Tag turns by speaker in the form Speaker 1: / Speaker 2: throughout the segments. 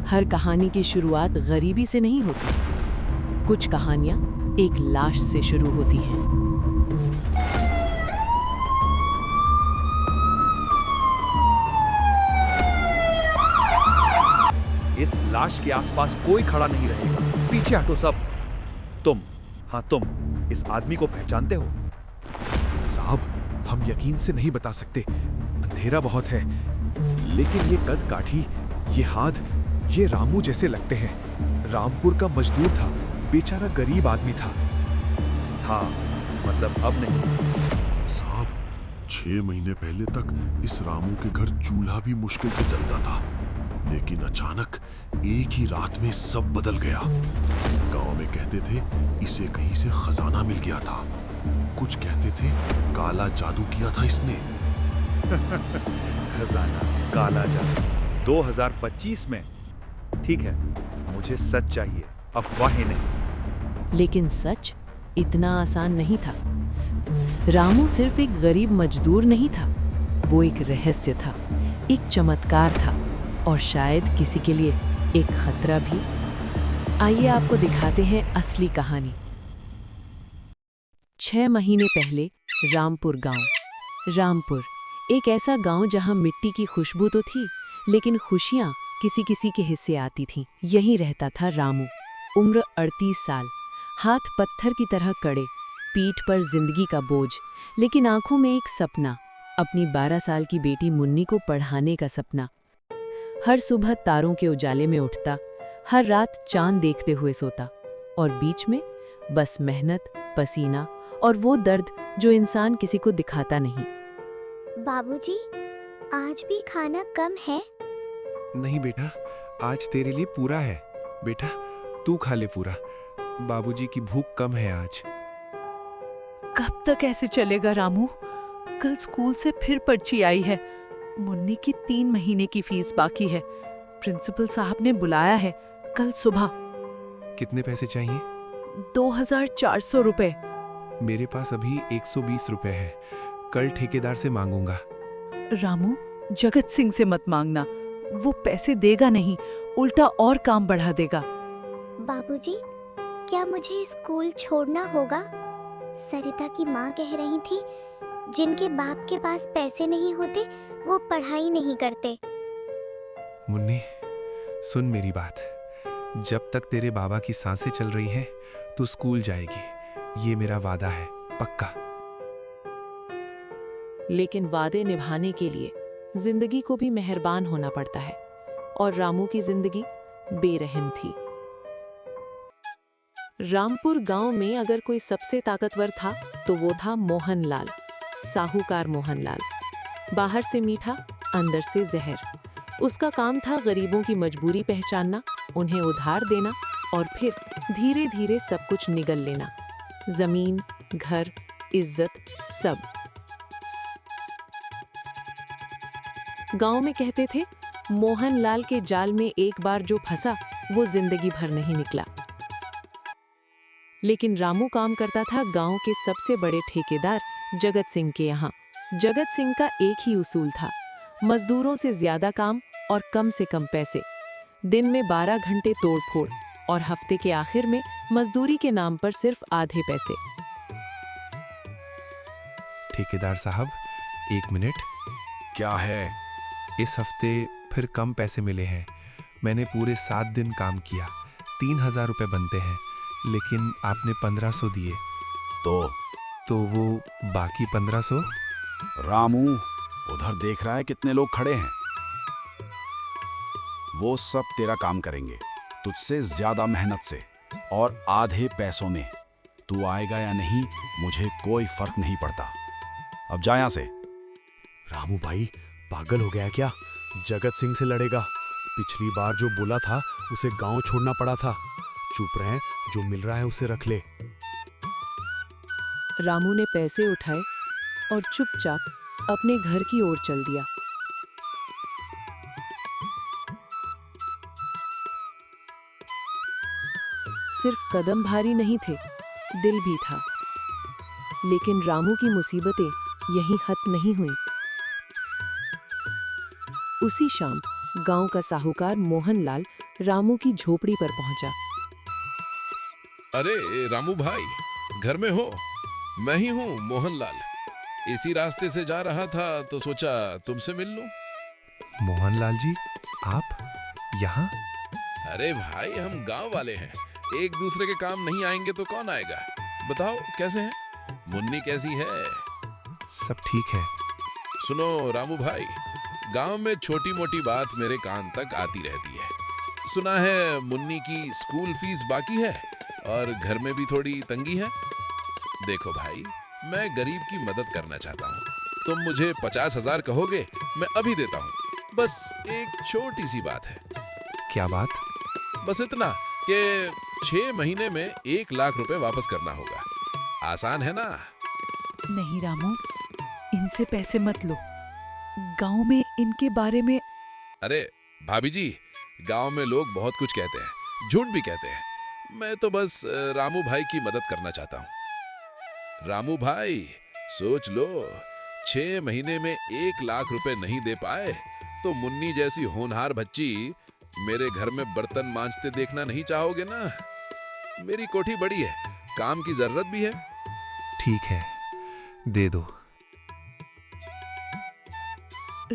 Speaker 1: हर कहानी की शुरुआत गरीबी से नहीं होती। कुछ कहानियां एक लाश से शुरू होती हैं।
Speaker 2: इस लाश के आसपास कोई खड़ा नहीं रहेगा। पीछे हटो सब। तुम, हाँ तुम, इस आदमी को पहचानते हो?
Speaker 3: साहब, हम यकीन से नहीं बता सकते, अंधेरा बहुत है, लेकिन ये कद काठी, ये हाथ, ये रामू जैसे लगते हैं। रामपुर का मजदूर था, बेचारा गरीब आदमी था।
Speaker 2: हाँ, मतलब अब नहीं।
Speaker 4: साहब, 6 महीने पहले तक इस रामू के घर चूल्हा भी मुश्किल से चलता था, लेकिन अचानक एक ही रात में सब बदल गया। गांव में कहते थे इसे कहीं से खजाना मिल गया था, कुछ कहते थे काला जादू किया था इसने।
Speaker 2: खजाना, काला जादू, 2025 में? ठीक है, मुझे सच चाहिए, अफवाहें नहीं।
Speaker 1: लेकिन सच इतना आसान नहीं था। रामू सिर्फ एक गरीब मजदूर नहीं था, वो एक रहस्य था, एक चमत्कार था, और शायद किसी के लिए एक खतरा भी। आइए आपको दिखाते हैं असली कहानी। 6 महीने पहले रामपुर गांव। रामपुर एक ऐसा गांव जहां मिट्टी की खुशबू तो थी, लेकिन खुशियां किसी किसी के हिस्से आती थीं। यहीं रहता था रामू, उम्र 38 साल, हाथ पत्थर की तरह कड़े, पीठ पर जिंदगी का बोझ, लेकिन आंखों में एक सपना, अपनी 12 साल की बेटी मुन्नी को पढ़ाने का सपना। हर सुबह तारों के उजाले में उठता, हर रात चांद देखते हुए सोता, और बीच में बस मेहनत, पसीना और वो दर्द जो इंसान किसी को दिखाता नहीं।
Speaker 5: बाबूजी, आज भी खाना कम है?
Speaker 6: नहीं बेटा, आज तेरे लिए पूरा है। बेटा, तू खा ले पूरा। बाबूजी की भूख कम है आज।
Speaker 7: कब तक ऐसे चलेगा रामू? कल स्कूल से फिर पर्ची आई है। मुन्नी की 3 महीने की फीस बाकी है। प्रिंसिपल साहब ने बुलाया है कल सुबह।
Speaker 6: कितने पैसे चाहिए?
Speaker 7: 2400 रुपए।
Speaker 6: मेरे पास अभी 120 रुपए है, कल ठेकेदार से मांगूंगा।
Speaker 7: रामू, जगत सिंह से मत मांगना, वो पैसे देगा नहीं, उल्टा और काम बढ़ा देगा।
Speaker 5: बाबूजी, क्या मुझे स्कूल छोड़ना होगा? सरिता की माँ कह रही थी, जिनके बाप के पास पैसे नहीं होते वो पढ़ाई नहीं करते।
Speaker 6: मुन्नी, सुन मेरी बात। जब तक तेरे बाबा की सांसें चल रही हैं, तू स्कूल जाएगी, ये मेरा वादा है, पक्का।
Speaker 1: लेकिन वादे निभाने के लिए जिंदगी को भी मेहरबान होना पड़ता है, और रामू की जिंदगी बेरहम थी। रामपुर गांव में अगर कोई सबसे ताकतवर था तो वो था मोहनलाल, साहूकार मोहनलाल। बाहर से मीठा, अंदर से जहर। उसका काम था गरीबों की मजबूरी पहचानना, उन्हें उधार देना, और फिर धीरे धीरे सब कुछ निगल लेना। जमीन, घर, इज्जत, सब। गांव में कहते थे, मोहनलाल के जाल में एक बार जो फंसा वो जिंदगी भर नहीं निकला। लेकिन रामू काम करता था गांव के सबसे बड़े ठेकेदार जगत सिंह के यहाँ। जगत सिंह का एक ही उसूल था, मजदूरों से ज्यादा काम और कम से कम पैसे। दिन में 12 घंटे तोड़-फोड़, और हफ्ते के आखिर में मजदूरी के नाम पर सिर्फ आधे पैसे।
Speaker 6: ठेकेदार साहब, 1 मिनट।
Speaker 3: क्या है?
Speaker 6: इस हफ्ते फिर कम पैसे मिले हैं। मैंने पूरे 7 दिन काम किया, 3000 रुपए बनते हैं, लेकिन आपने 1500 दिए।
Speaker 8: तो
Speaker 6: वो बाकी 1500?
Speaker 8: रामू, उधर देख रहा है कितने लोग खड़े हैं? वो सब तेरा काम करेंगे, तुझसे ज्यादा मेहनत से और आधे पैसों में। तू आएगा या नहीं, मुझे कोई फर्क नहीं पड़ता। अब जा यहां से।
Speaker 3: रामू भाई पागल हो गया क्या? जगत सिंह से लड़ेगा? पिछली बार जो बोला था उसे गांव छोड़ना पड़ा था। चुप रहें, जो मिल रहा है उसे रख ले।
Speaker 1: रामू ने पैसे उठाए और चुपचाप अपने घर की ओर चल दिया। सिर्फ कदम भारी नहीं थे, दिल भी था। लेकिन रामू की मुसीबतें यहीं खत्म नहीं हुई। उसी शाम गांव का साहूकार मोहनलाल रामू की झोपड़ी पर पहुंचा।
Speaker 9: अरे रामू भाई, घर में हो? मैं ही हूँ मोहनलाल। इसी रास्ते से जा रहा था तो सोचा तुमसे मिल लूं।
Speaker 6: मोहनलाल जी, आप यहाँ?
Speaker 9: अरे भाई, हम गांव वाले हैं, एक दूसरे के काम नहीं आएंगे तो कौन आएगा? बताओ कैसे हैं? मुन्नी कैसी है?
Speaker 6: सब ठीक है।
Speaker 9: सुनो रामू भाई, गांव में छोटी मोटी बात मेरे कान तक आती रहती है। सुना है मुन्नी की स्कूल फीस बाकी है और घर में भी थोड़ी तंगी है। देखो भाई, मैं गरीब की मदद करना चाहता हूँ। तुम मुझे 50,000 कहोगे, मैं अभी देता हूँ। बस एक छोटी सी बात है।
Speaker 6: क्या बात?
Speaker 9: बस इतना कि 6 महीने में 1 लाख रुपए वापस करना होगा। आसान है ना?
Speaker 7: नहीं रामू, इनसे पैसे मत लो। गांव में इनके बारे में।
Speaker 9: अरे भाभी जी, गांव में लोग बहुत कुछ कहते हैं, झूठ भी कहते हैं। मैं तो बस रामू भाई की मदद करना चाहता हूँ। रामू भाई, सोच लो, 6 महीने में 1 लाख रुपए नहीं दे पाए तो मुन्नी जैसी होनहार बच्ची मेरे घर में बर्तन मांजते देखना नहीं चाहोगे ना? मेरी कोठी बड़ी है, काम की जरूरत भी है।
Speaker 6: ठीक है, दे दो।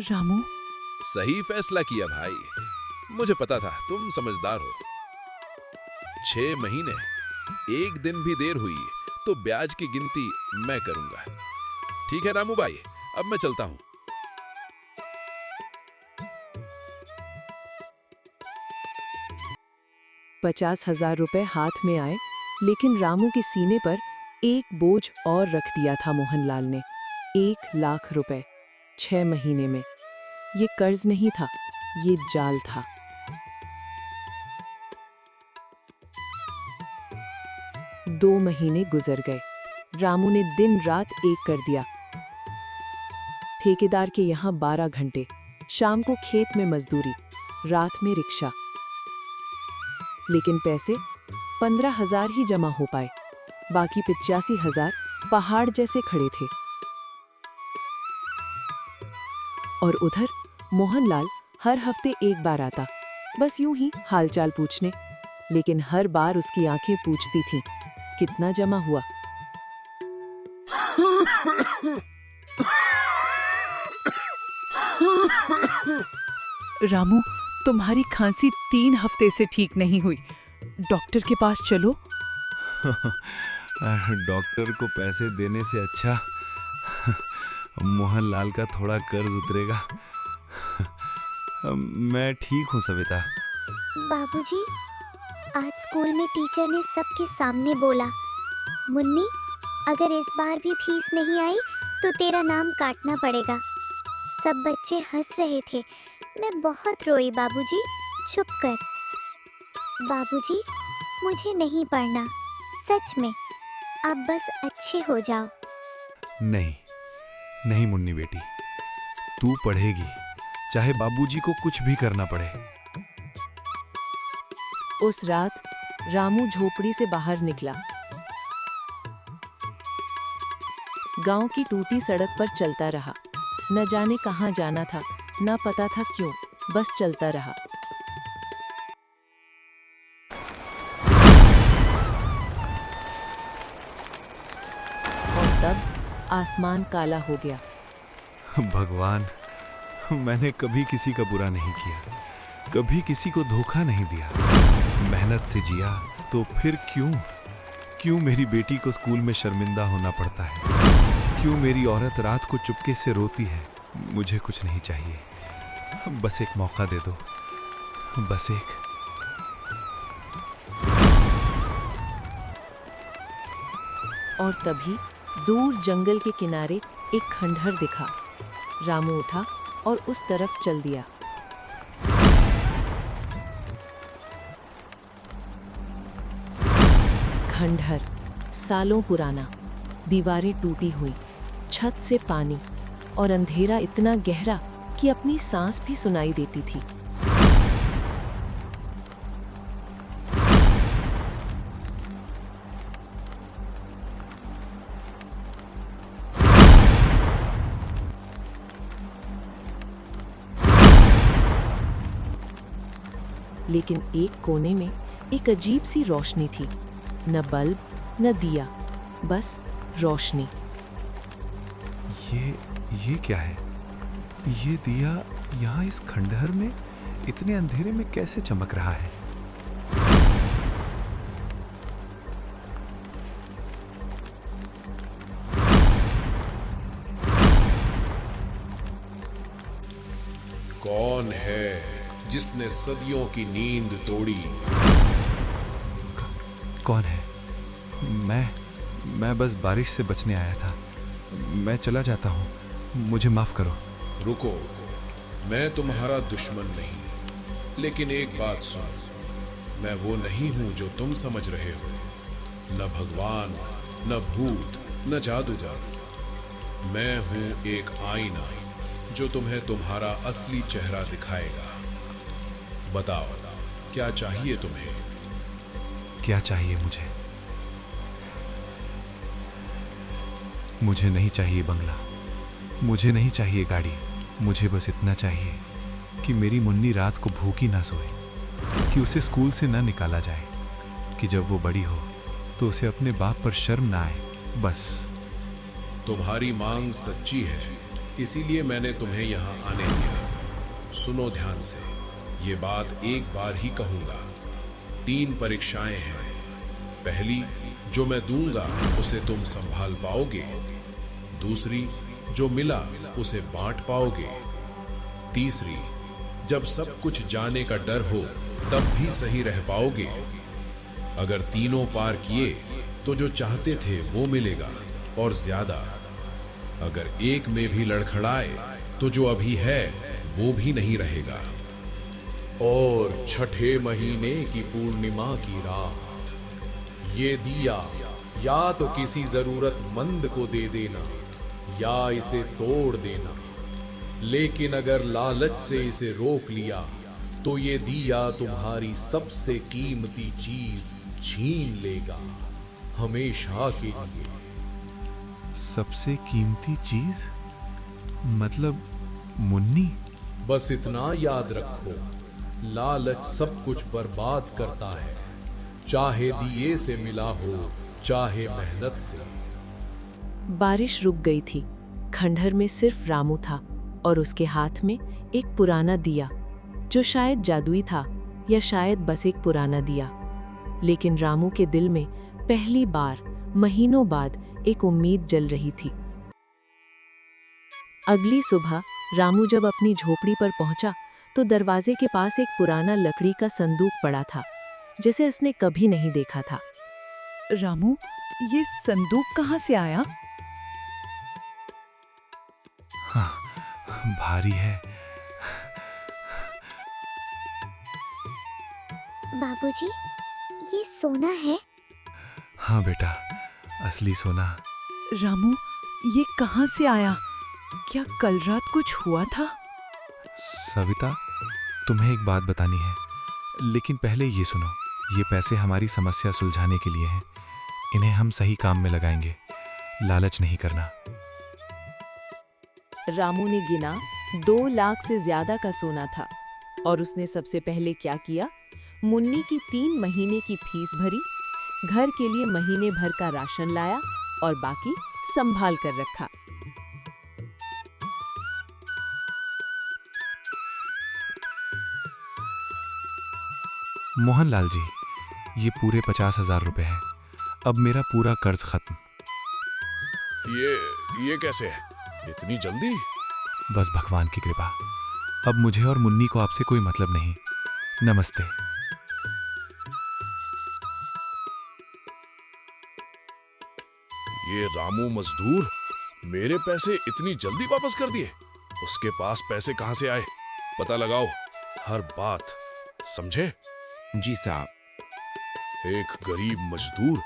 Speaker 7: रामू,
Speaker 9: सही फैसला किया भाई। मुझे पता था तुम समझदार हो। 6 महीने, 1 दिन भी देर हुई तो ब्याज की गिनती मैं करूंगा। ठीक है रामू भाई, अब मैं चलता हूं।
Speaker 1: ₹50,000 रुपए हाथ में आए, लेकिन रामू के सीने पर एक बोझ और रख दिया था मोहनलाल ने। 1 लाख रुपए 6 महीने में। ये कर्ज नहीं था, ये जाल था। दो महीने गुजर गए। रामू ने दिन रात एक कर दिया। ठेकेदार के यहाँ 12 घंटे, शाम को खेत में मजदूरी, रात में रिक्शा। लेकिन पैसे 15,000 ही जमा हो पाए। बाकी 85,000 पहाड़ जैसे खड़े थे। और उधर मोहनलाल हर हफ्ते एक बार आता, बस यूं ही हालचाल पूछने। लेकिन हर बार उसकी आंखें पूछती थीं, कितना जमा हुआ।
Speaker 7: रामू, तुम्हारी खांसी 3 हफ्ते से ठीक नहीं हुई। डॉक्टर के पास चलो।
Speaker 6: डॉक्टर को पैसे देने से अच्छा मोहनलाल का थोड़ा कर्ज उतरेगा। मैं ठीक हूँ सविता।
Speaker 5: बाबूजी, आज स्कूल में टीचर ने सबके सामने बोला, मुन्नी, अगर इस बार भी फीस नहीं आई तो तेरा नाम काटना पड़ेगा। सब बच्चे हंस रहे थे। मैं बहुत रोई बाबूजी। चुप कर। बाबूजी, मुझे नहीं पढ़ना, सच में। आप बस अच्छे हो जाओ।
Speaker 6: नहीं नहीं मुन्नी बेटी, तू पढ़ेगी, चाहे बाबूजी को कुछ भी करना पड़े।
Speaker 1: उस रात रामू झोपड़ी से बाहर निकला। गांव की टूटी सड़क पर चलता रहा। न जाने कहां जाना था, न पता था क्यों, बस चलता रहा। और तब आसमान काला हो गया।
Speaker 6: भगवान, मैंने कभी किसी का बुरा नहीं किया, कभी किसी को धोखा नहीं दिया। मेहनत से जिया तो फिर क्यों मेरी बेटी को स्कूल में शर्मिंदा होना पड़ता है? क्यों मेरी औरत रात को चुपके से रोती है? मुझे कुछ नहीं चाहिए, बस एक मौका दे दो, बस एक।
Speaker 1: और तभी दूर जंगल के किनारे एक खंडहर दिखा। रामू उठा और उस तरफ चल दिया। खंडहर सालों पुराना, दीवारें टूटी हुई, छत से पानी और अंधेरा इतना गहरा कि अपनी सांस भी सुनाई देती थी। लेकिन एक कोने में एक अजीब सी रोशनी थी। न बल्ब, न दिया, बस रोशनी।
Speaker 6: ये क्या है? ये दिया यहाँ इस खंडहर में इतने अंधेरे में कैसे चमक रहा है?
Speaker 9: कौन है जिसने सदियों की नींद तोड़ी?
Speaker 6: कौन है? मैं बस बारिश से बचने आया था। मैं चला जाता हूँ, मुझे माफ करो।
Speaker 9: रुको, मैं तुम्हारा दुश्मन नहीं, लेकिन एक बात सुन, मैं वो नहीं हूं जो तुम समझ रहे हो। न भगवान, न भूत, न जादूगर। मैं हूं एक आईना जो तुम्हें तुम्हारा असली चेहरा दिखाएगा। बताओ, क्या चाहिए तुम्हें?
Speaker 6: क्या चाहिए मुझे? मुझे नहीं चाहिए बंगला, मुझे नहीं चाहिए गाड़ी। मुझे बस इतना चाहिए कि मेरी मुन्नी रात को भूखी ना सोए, कि उसे स्कूल से ना निकाला जाए, कि जब वो बड़ी हो तो उसे अपने बाप पर शर्म ना आए, बस।
Speaker 9: तुम्हारी मांग सच्ची है, इसीलिए मैंने तुम्हें यहाँ आने दिया। सुनो ध्यान से, ये बात एक बार ही कहूंगा। 3 परीक्षाएं हैं। पहली, जो मैं दूंगा उसे तुम संभाल पाओगे। दूसरी, जो मिला उसे बांट पाओगे। तीसरी, जब सब कुछ जाने का डर हो तब भी सही रह पाओगे। अगर तीनों पार किए तो जो चाहते थे वो मिलेगा और ज्यादा। अगर एक में भी लड़खड़ाए तो जो अभी है वो भी नहीं रहेगा।
Speaker 10: और छठे महीने की पूर्णिमा की रात ये दिया या तो किसी जरूरतमंद को दे देना या इसे तोड़ देना, लेकिन अगर लालच से इसे रोक लिया तो ये दिया तुम्हारी सबसे कीमती चीज छीन लेगा, हमेशा के लिए।
Speaker 6: सबसे कीमती चीज? मतलब मुन्नी?
Speaker 10: बस इतना याद रखो, लालच सब कुछ बर्बाद करता है, चाहे दिए से मिला हो चाहे मेहनत से।
Speaker 1: बारिश रुक गई थी। खंडहर में सिर्फ रामू था और उसके हाथ में एक पुराना दिया, जो शायद जादुई था या शायद बस एक पुराना दिया। लेकिन रामू के दिल में पहली बार महीनों बाद एक उम्मीद जल रही थी। अगली सुबह रामू जब अपनी झोपड़ी पर पहुंचा तो दरवाजे के पास एक पुराना लकड़ी का संदूक पड़ा था, जिसे उसने कभी नहीं देखा था।
Speaker 7: रामू, ये संदूक कहाँ से आया?
Speaker 6: हाँ, भारी है।
Speaker 5: बाबूजी, ये सोना है?
Speaker 6: हाँ बेटा, असली सोना।
Speaker 7: रामू, ये कहाँ से आया? क्या कल रात कुछ हुआ था?
Speaker 6: सविता, तुम्हें एक बात बतानी है, लेकिन पहले ये सुनो। ये पैसे हमारी समस्या सुलझाने के लिए हैं। इन्हें हम सही काम में लगाएंगे, लालच नहीं करना।
Speaker 1: रामू ने गिना 2 लाख से ज्यादा का सोना था और उसने सबसे पहले क्या किया? मुन्नी की 3 महीने की फीस भरी, घर के लिए महीने भर का राशन लाया और बाकी संभाल कर रखा।
Speaker 6: मोहनलाल जी, ये पूरे 50,000 रुपए हैं। अब मेरा पूरा कर्ज खत्म।
Speaker 4: ये कैसे है? इतनी जल्दी?
Speaker 6: बस भगवान की कृपा। अब मुझे और मुन्नी को आपसे कोई मतलब नहीं। नमस्ते।
Speaker 4: ये रामू मजदूर मेरे पैसे इतनी जल्दी वापस कर दिए। उसके पास पैसे कहां से आए? पता लगाओ, हर बात समझे?
Speaker 3: जी साहब।
Speaker 4: एक गरीब मजदूर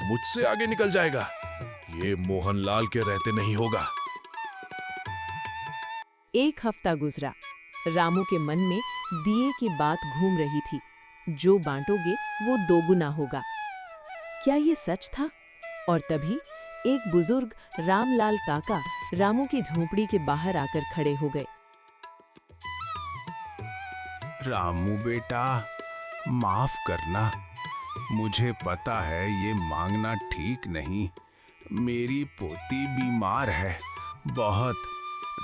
Speaker 4: मुझसे आगे निकल जाएगा, ये मोहनलाल के रहते नहीं होगा।
Speaker 1: 1 हफ्ता गुजरा। रामू के मन में दिए की बात घूम रही थी, जो बांटोगे वो 2 गुना होगा। क्या ये सच था? और तभी एक बुजुर्ग रामलाल काका रामू की झोपड़ी के बाहर आकर खड़े हो गए।
Speaker 3: रामू बेटा,
Speaker 11: माफ करना, मुझे पता है ये मांगना ठीक नहीं। मेरी पोती बीमार है बहुत।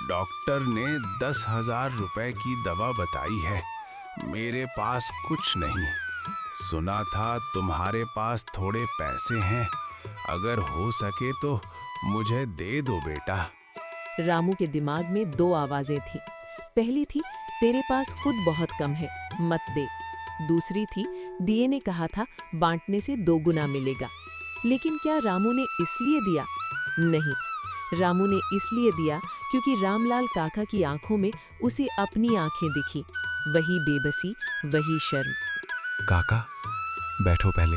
Speaker 11: डॉक्टर ने 10,000 रुपए की दवा बताई है। मेरे पास कुछ नहीं। सुना था तुम्हारे पास थोड़े पैसे हैं, अगर हो सके तो मुझे दे दो बेटा।
Speaker 1: रामू के दिमाग में दो आवाजें थीं। पहली थी, तेरे पास खुद बहुत कम है, मत दे। दूसरी थी, दिए ने कहा था बांटने से 2 गुना मिलेगा। लेकिन क्या रामू ने इसलिए दिया? नहीं, रामू ने इसलिए दिया क्योंकि रामलाल काका की आंखों में उसे अपनी आंखें दिखी। वही बेबसी, वही शर्म।
Speaker 6: काका, बैठो पहले,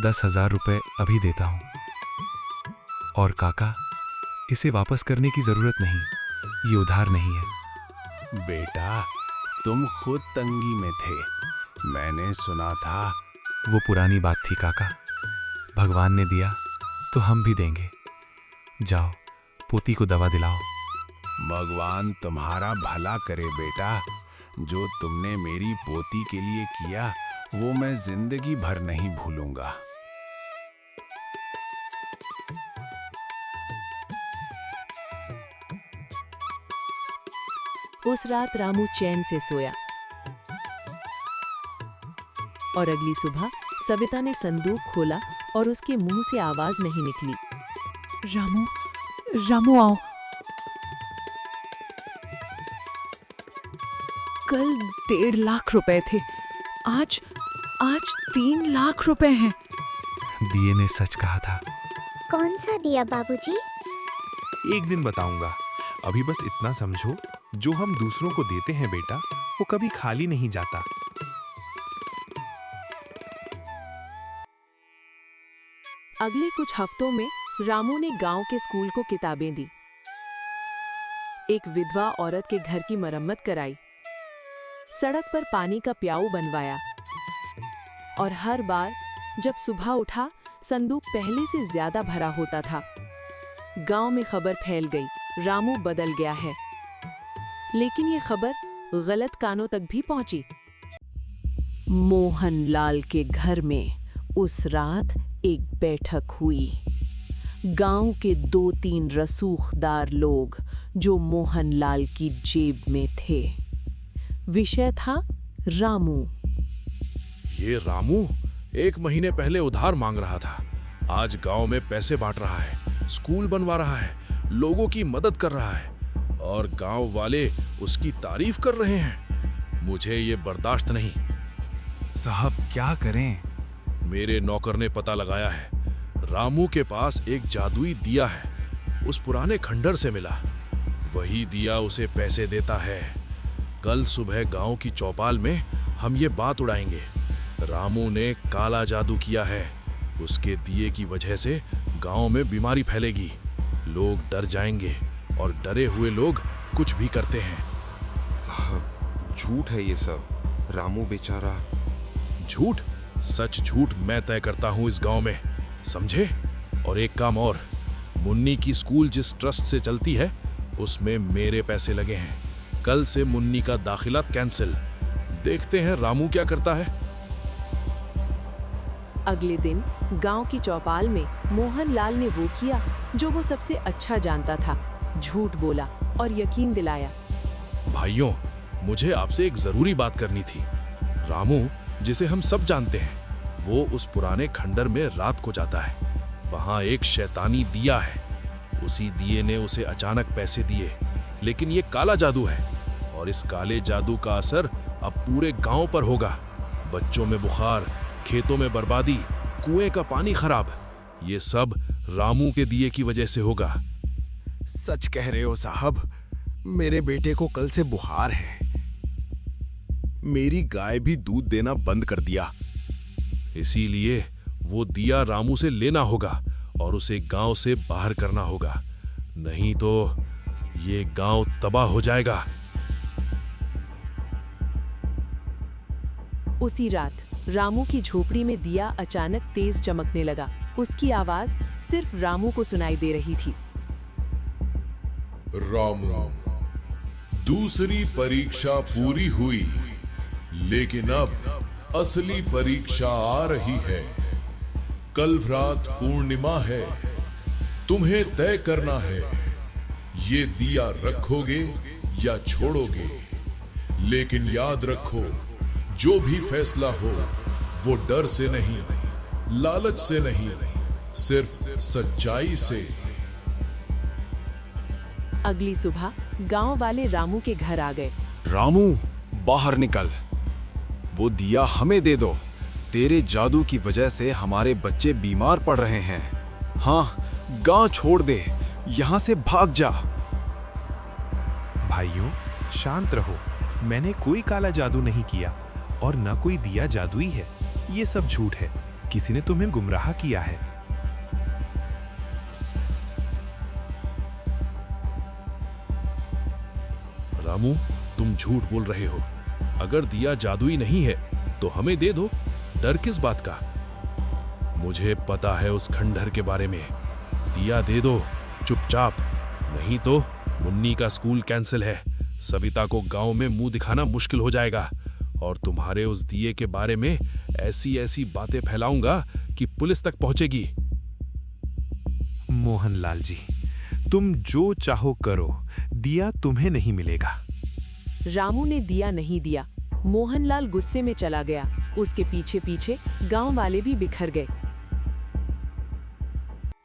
Speaker 6: 10,000 रुपए अभी देता हूँ। और काका, इसे वापस करने की जरूरत नहीं, ये उधार नहीं है।
Speaker 11: बेटा, तुम खुद तंगी में थे, मैंने सुना था।
Speaker 6: वो पुरानी बात थी काका, भगवान ने दिया तो हम भी देंगे। जाओ, पोती को दवा दिलाओ।
Speaker 11: भगवान तुम्हारा भला करे बेटा। जो तुमने मेरी पोती के लिए किया वो मैं जिंदगी भर नहीं भूलूंगा।
Speaker 1: उस रात रामू चैन से सोया और अगली सुबह सविता ने संदूक खोला और उसके मुंह से आवाज नहीं निकली।
Speaker 7: रामू, रामू आओ। कल 1.5 लाख रुपए थे, आज 3 लाख रुपए हैं।
Speaker 6: दिए ने सच कहा था।
Speaker 5: कौन सा दिया बाबूजी?
Speaker 12: एक दिन बताऊंगा, अभी बस इतना समझो, जो हम दूसरों को देते हैं बेटा, वो कभी खाली नहीं जाता।
Speaker 1: अगले कुछ हफ्तों में रामू ने गांव के स्कूल को किताबें दी, एक विधवा औरत के घर की मरम्मत कराई, सड़क पर पानी का प्याऊ बनवाया और हर बार जब सुबह उठा संदूक पहले से ज्यादा भरा होता था। गांव में खबर फैल गई, रामू बदल गया है। लेकिन ये खबर गलत कानों तक भी पहुंची। मोहनलाल के घर में उस रात एक बैठक हुई। गांव के 2-3 रसूखदार लोग जो मोहनलाल की जेब में थे। विषय था रामू।
Speaker 9: ये रामू 1 महीने पहले उधार मांग रहा था, आज गांव में पैसे बांट रहा है, स्कूल बनवा रहा है, लोगों की मदद कर रहा है और गांव वाले उसकी तारीफ कर रहे हैं। मुझे ये बर्दाश्त नहीं।
Speaker 3: साहब, क्या करें?
Speaker 9: मेरे नौकर ने पता लगाया है, रामू के पास एक जादुई दिया है, उस पुराने खंडर से मिला। वही दिया उसे पैसे देता है। कल सुबह गांव की चौपाल में हम ये बात उड़ाएंगे, रामू ने काला जादू किया है। उसके दिए की वजह से गांव में बीमारी फैलेगी, लोग डर जाएंगे और डरे हुए लोग कुछ भी करते हैं।
Speaker 12: साहब, झूठ है ये सब, रामू बेचारा।
Speaker 9: झूठ? सच झूठ मैं तय करता हूं इस गांव में, समझे? और एक काम और, मुन्नी की स्कूल जिस ट्रस्ट से चलती है उसमें मेरे पैसे लगे हैं। कल से मुन्नी का दाखिला कैंसिल। देखते हैं रामू क्या करता है।
Speaker 1: अगले दिन गांव की चौपाल में मोहनलाल ने वो किया जो वो सबसे अच्छा जानता था, झूठ बोला और यकीन दिलाया।
Speaker 9: भाइयों, मुझे आपसे एक जरूरी बात करनी थी। रामू, जिसे हम सब जानते हैं, वो उस पुराने खंडर में रात को जाता है। वहां एक शैतानी दिया है, उसी दिए ने उसे अचानक पैसे दिए। लेकिन ये काला जादू है और इस काले जादू का असर अब पूरे गांव पर होगा। बच्चों में बुखार, खेतों में बर्बादी, कुएं का पानी खराब, ये सब रामू के दिए की वजह से होगा।
Speaker 11: सच कह रहे हो साहब, मेरे बेटे को कल से बुखार है। मेरी गाय भी दूध देना बंद कर दिया।
Speaker 9: इसीलिए वो दिया रामू से लेना होगा और उसे गांव से बाहर करना होगा, नहीं तो ये गांव तबाह हो जाएगा।
Speaker 1: उसी रात रामू की झोपड़ी में दिया अचानक तेज चमकने लगा। उसकी आवाज सिर्फ रामू को सुनाई दे रही थी।
Speaker 10: रामू, दूसरी परीक्षा पूरी हुई, लेकिन अब असली परीक्षा आ रही है। कल रात पूर्णिमा है। तुम्हें तय करना है, ये दिया रखोगे या छोड़ोगे। लेकिन याद रखो, जो भी फैसला हो वो डर से नहीं, लालच से नहीं, सिर्फ सच्चाई से।
Speaker 1: अगली सुबह गांव वाले रामू के घर आ गए।
Speaker 8: रामू, बाहर निकल। वो दिया हमें दे दो। तेरे जादू की वजह से हमारे बच्चे बीमार पड़ रहे हैं। हाँ, गांव छोड़ दे, यहां से भाग जा।
Speaker 12: भाइयों, शांत रहो। मैंने कोई काला जादू नहीं किया और न कोई दिया जादुई है। ये सब झूठ है। किसी ने तुम्हें गुमराह किया है।
Speaker 10: रामू, तुम झूठ बोल रहे हो। अगर दिया जादुई नहीं है तो हमें दे दो। डर किस बात का? मुझे पता है उस खंडहर के बारे में। दिया दे दो चुपचाप, नहीं तो मुन्नी का स्कूल कैंसिल है। सविता को गांव में मुंह दिखाना मुश्किल हो जाएगा और तुम्हारे उस दिए के बारे में ऐसी ऐसी बातें फैलाऊंगा कि पुलिस तक पहुंचेगी।
Speaker 12: मोहनलाल जी, तुम जो चाहो करो, दिया तुम्हें नहीं मिलेगा।
Speaker 1: रामू ने दिया नहीं दिया। मोहनलाल गुस्से में चला गया। उसके पीछे पीछे गांव वाले भी बिखर गए।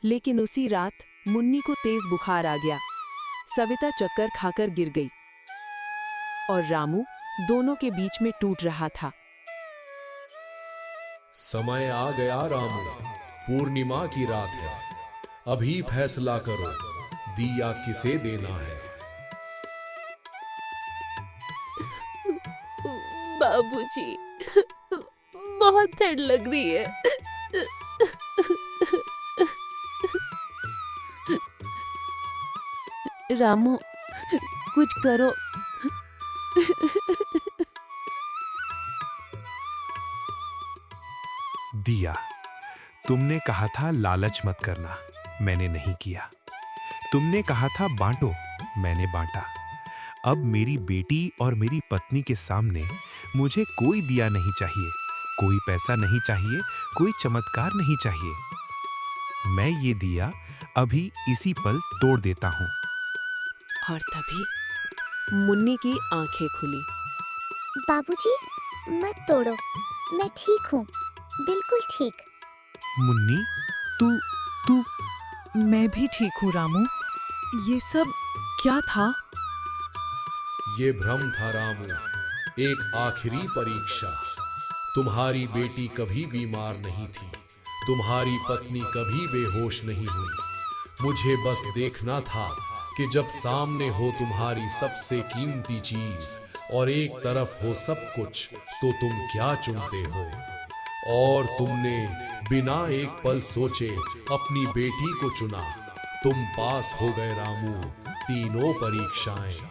Speaker 1: लेकिन उसी रात मुन्नी को तेज बुखार आ गया। सविता चक्कर खाकर गिर गई और रामू दोनों के बीच में टूट रहा था।
Speaker 10: समय आ गया रामू, पूर्णिमा की रात है। अभी फैसला करो, दिया किसे देना है।
Speaker 1: बाबूजी, बहुत ठंड लग रही है। रामू, कुछ करो।
Speaker 12: दिया, तुमने कहा था लालच मत करना, मैंने नहीं किया। तुमने कहा था बांटो, मैंने बांटा। अब मेरी बेटी और मेरी पत्नी के सामने मुझे कोई दिया नहीं चाहिए, कोई पैसा नहीं चाहिए, कोई चमत्कार नहीं चाहिए। मैं ये दिया अभी इसी पल तोड़ देता हूं।
Speaker 1: और तभी मुन्नी की आंखें खुली।
Speaker 5: बाबूजी, मत तोड़ो, मैं ठीक हूँ, बिल्कुल ठीक।
Speaker 12: मुन्नी,
Speaker 7: तू मैं भी ठीक हूँ रामू। ये सब क्या था?
Speaker 10: ये भ्रम था रामू, एक आखिरी परीक्षा। तुम्हारी बेटी कभी बीमार नहीं थी, तुम्हारी पत्नी कभी बेहोश नहीं हुई। मुझे बस देखना था कि जब सामने हो तुम्हारी सबसे कीमती चीज और एक तरफ हो सब कुछ, तो तुम क्या चुनते हो। और तुमने बिना एक पल सोचे अपनी बेटी को चुना। तुम पास हो गए रामू, तीनों परीक्षाएं।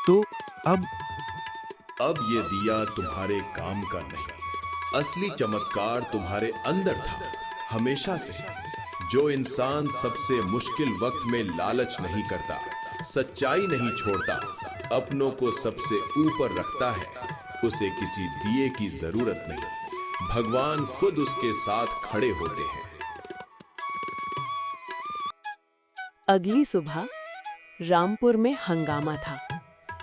Speaker 12: तो अब
Speaker 13: ये दिया तुम्हारे काम का नहीं। असली चमत्कार तुम्हारे अंदर था, हमेशा से। जो इंसान सबसे मुश्किल वक्त में लालच नहीं करता, सच्चाई नहीं छोड़ता, अपनों को सबसे ऊपर रखता है, उसे किसी दिए की जरूरत नहीं। भगवान खुद उसके साथ खड़े होते हैं।
Speaker 1: अगली सुबह रामपुर में हंगामा था,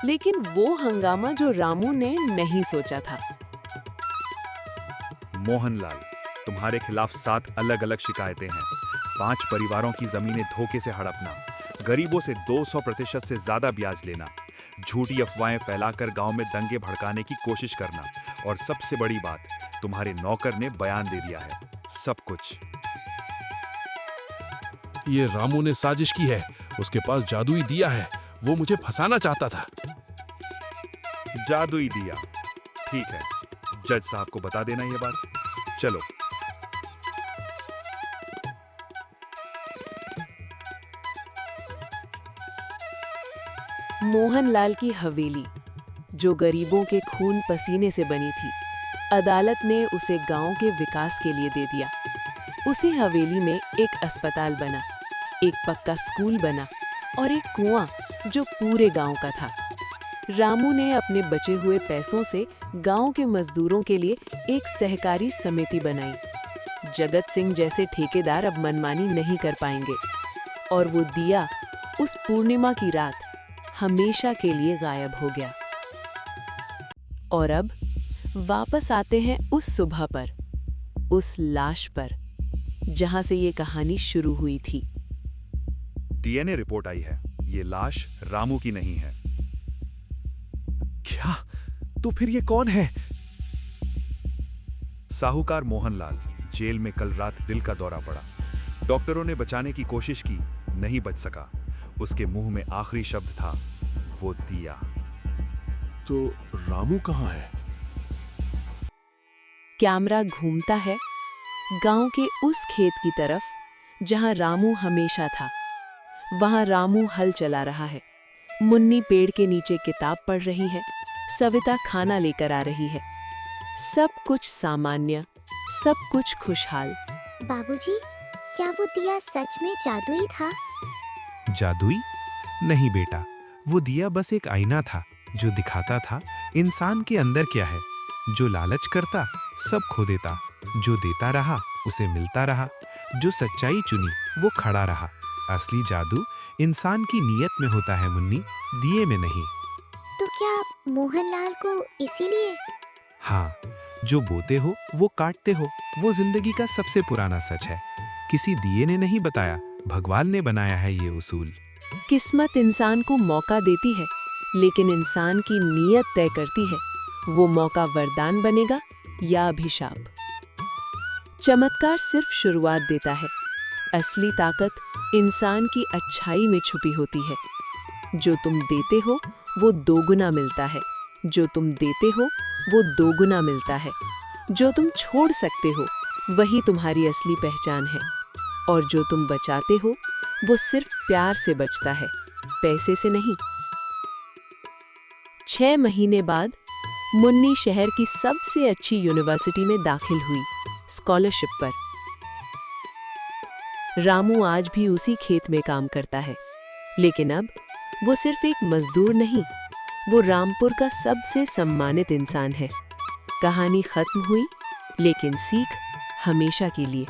Speaker 1: लेकिन वो हंगामा जो रामू ने नहीं सोचा था।
Speaker 2: मोहनलाल, तुम्हारे खिलाफ 7 अलग-अलग शिकायतें हैं। 5 परिवारों की जमीनें धोखे से हड़पना, गरीबों से 200% से ज्यादा ब्याज लेना, झूठी अफवाहें फैलाकर गांव में दंगे भड़काने की कोशिश करना, और सबसे बड़ी बात, तुम्हारे नौकर ने बयान दे दिया है। सब कुछ।
Speaker 10: ये रामू ने साजिश की है। उसके पास जादुई दिया है, वो मुझे फंसाना चाहता था।
Speaker 2: जादुई दिया, ठीक है। जज साहब को बता देना ये बात। चलो।
Speaker 1: मोहनलाल की हवेली, जो गरीबों के खून पसीने से बनी थी, अदालत ने उसे गांव के विकास के लिए दे दिया। उसी हवेली में एक अस्पताल बना, एक पक्का स्कूल बना और एक कुआं जो पूरे गांव का था। रामू ने अपने बचे हुए पैसों से गांव के मजदूरों के लिए एक सहकारी समिति बनाई। जगत सिंह जैसे ठेकेदार अब मनमानी नहीं कर पाएंगे और वो दिया उस पूर्णिमा की रात हमेशा के लिए गायब हो गया। और अब वापस आते हैं उस सुबह पर, उस लाश पर, जहां से ये कहानी शुरू हुई थी।
Speaker 2: डीएनए रिपोर्ट आई है, ये लाश रामू की नहीं है।
Speaker 3: क्या? तो फिर ये कौन है?
Speaker 2: साहूकार मोहनलाल जेल में कल रात दिल का दौरा पड़ा। डॉक्टरों ने बचाने की कोशिश की, नहीं बच सका। उसके मुंह में आखिरी शब्द था, वो दिया।
Speaker 4: तो रामू कहाँ है?
Speaker 1: कैमरा घूमता है गांव के उस खेत की तरफ जहां रामू हमेशा था। वहां रामू हल चला रहा है, मुन्नी पेड़ के नीचे किताब पढ़ रही है, सविता खाना लेकर आ रही है। सब कुछ सामान्य, सब कुछ खुशहाल।
Speaker 5: बाबूजी, क्या वो दिया सच में जादुई था?
Speaker 12: जादुई? नहीं बेटा, वो दिया बस एक आईना था जो दिखाता था इंसान के अंदर क्या है। जो लालच करता सब खो देता, जो देता रहा उसे मिलता रहा, जो सच्चाई चुनी वो खड़ा रहा। असली जादू इंसान की नीयत में होता है मुन्नी, दिए में नहीं।
Speaker 5: तो क्या मोहनलाल को इसीलिए?
Speaker 12: हाँ, जो बोते हो वो काटते हो, वो जिंदगी का सबसे पुराना सच है। किसी दिए ने नहीं बताया, भगवान ने बनाया है ये उसूल।
Speaker 1: किस्मत इंसान को मौका देती है, लेकिन इंसान की नीयत तय करती है वो मौका वरदान बनेगा या अभिशाप। चमत्कार सिर्फ शुरुआत देता है, असली ताकत इंसान की अच्छाई में छुपी होती है। जो तुम देते हो वो दोगुना मिलता है, जो तुम देते हो वो दोगुना मिलता है। जो तुम छोड़ सकते हो वही तुम्हारी असली पहचान है, और जो तुम बचाते हो वो सिर्फ प्यार से बचता है, पैसे से नहीं। 6 महीने बाद मुन्नी शहर की सबसे अच्छी यूनिवर्सिटी में दाखिल हुई, स्कॉलरशिप पर। रामू आज भी उसी खेत में काम करता है, लेकिन अब वो सिर्फ एक मजदूर नहीं, वो रामपुर का सबसे सम्मानित इंसान है। कहानी खत्म हुई, लेकिन सीख हमेशा के लिए।